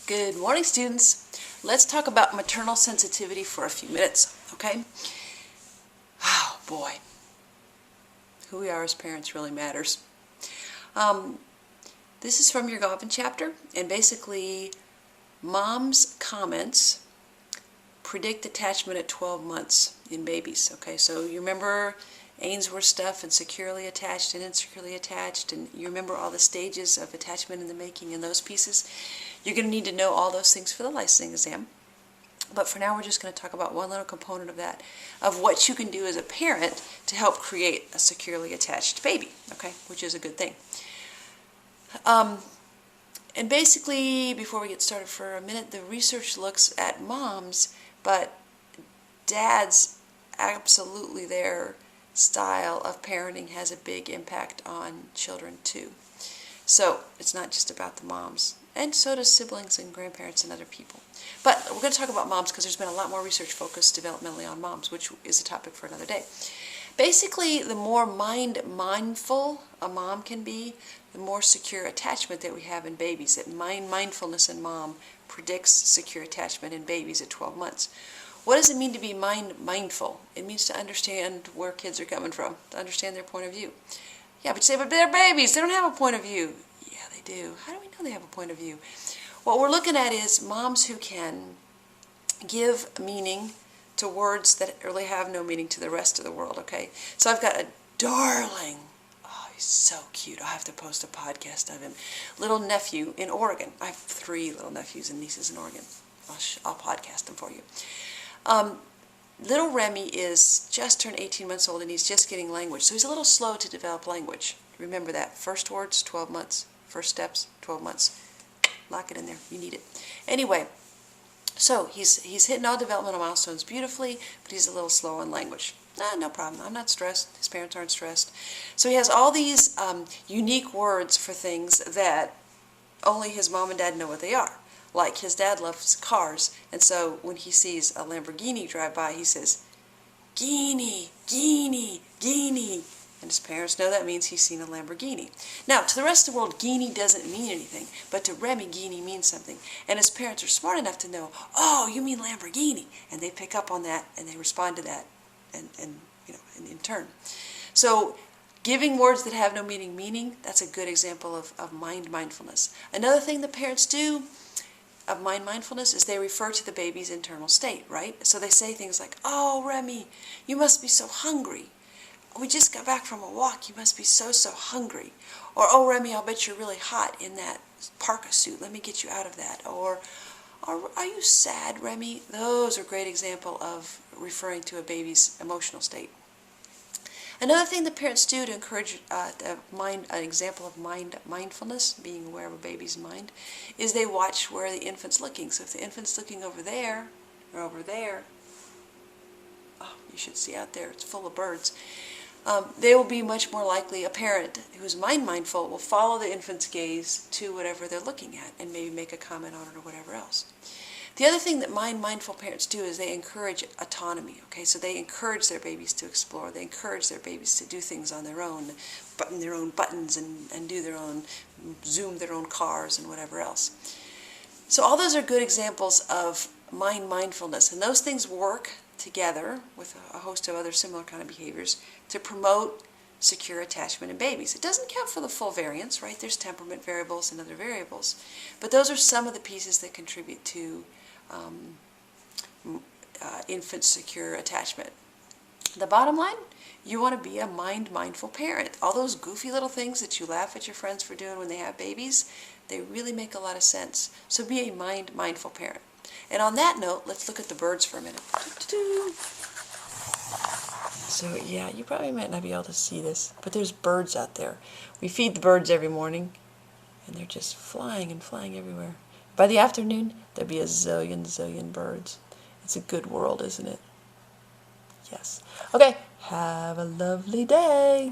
Good morning, students. Let's talk about maternal sensitivity for a few minutes, okay? Oh, boy. Who we are as parents really matters. This is from your Goffin chapter, and basically, mom's comments predict attachment at 12 months in babies, okay? So you remember Ainsworth stuff and securely attached and insecurely attached, and you remember all the stages of attachment in the making and those pieces. You're going to need to know all those things for the licensing exam. But for now, we're just going to talk about one little component of that, of what you can do as a parent to help create a securely attached baby, okay, which is a good thing. And basically, before we get started for a minute, the research looks at moms, but dads, absolutely their style of parenting has a big impact on children too. So it's not just about the moms, and so does siblings and grandparents and other people. But we're going to talk about moms because there's been a lot more research focused developmentally on moms, which is a topic for another day. Basically, the more mindful a mom can be, the more secure attachment that we have in babies. That mindfulness in mom predicts secure attachment in babies at 12 months. What does it mean to be mindful? It means to understand where kids are coming from, to understand their point of view. Yeah, but you say, but they're babies, they don't have a point of view. Yeah, they do. How do we know they have a point of view? What we're looking at is moms who can give meaning to words that really have no meaning to the rest of the world, okay? So I've got a darling, oh, he's so cute. I'll have to post a podcast of him. Little nephew in Oregon. I have 3 little nephews and nieces in Oregon. I'll podcast them for you. Little Remy is just turned 18 months old and he's just getting language. So he's a little slow to develop language. Remember that. First words, 12 months. First steps, 12 months. Lock it in there. You need it. Anyway, so he's hitting all developmental milestones beautifully, but he's a little slow in language. No problem. I'm not stressed. His parents aren't stressed. So he has all these unique words for things that only his mom and dad know what they are. Like his dad loves cars, and so when he sees a Lamborghini drive by, he says, "Guinea, Guinea, Guinea." And his parents know that means he's seen a Lamborghini. Now, to the rest of the world, Guinea doesn't mean anything, but to Remy, Guinea means something. And his parents are smart enough to know, oh, you mean Lamborghini. And they pick up on that, and they respond to that, and in turn. So giving words that have no meaning, that's a good example of mindfulness. Another thing that parents do of mindfulness is they refer to the baby's internal state, right? So they say things like, oh, Remy, you must be so hungry. We just got back from a walk. You must be so hungry. Or, oh, Remy, I'll bet you're really hot in that parka suit. Let me get you out of that. Or are you sad, Remy? Those are a great example of referring to a baby's emotional state. Another thing that parents do to encourage an example of mindfulness, being aware of a baby's mind, is they watch where the infant's looking. So if the infant's looking over there or over there, oh, you should see out there, it's full of birds. They will be much more likely, a parent who's mindful will follow the infant's gaze to whatever they're looking at and maybe make a comment on it or whatever else. The other thing that mindful parents do is they encourage autonomy, okay? So they encourage their babies to explore. They encourage their babies to do things on their own, button their own buttons and do their own, zoom their own cars and whatever else. So all those are good examples of mindfulness, and those things work together with a host of other similar kind of behaviors to promote secure attachment in babies. It doesn't count for the full variance, right? There's temperament variables and other variables, but those are some of the pieces that contribute to infant secure attachment. The bottom line, you want to be a mindful parent. All those goofy little things that you laugh at your friends for doing when they have babies, they really make a lot of sense. So be a mindful parent. And on that note, let's look at the birds for a minute. So yeah, you probably might not be able to see this, but there's birds out there. We feed the birds every morning, and they're just flying and flying everywhere. By the afternoon, there'll be a zillion birds. It's a good world, isn't it? Yes. Okay, have a lovely day.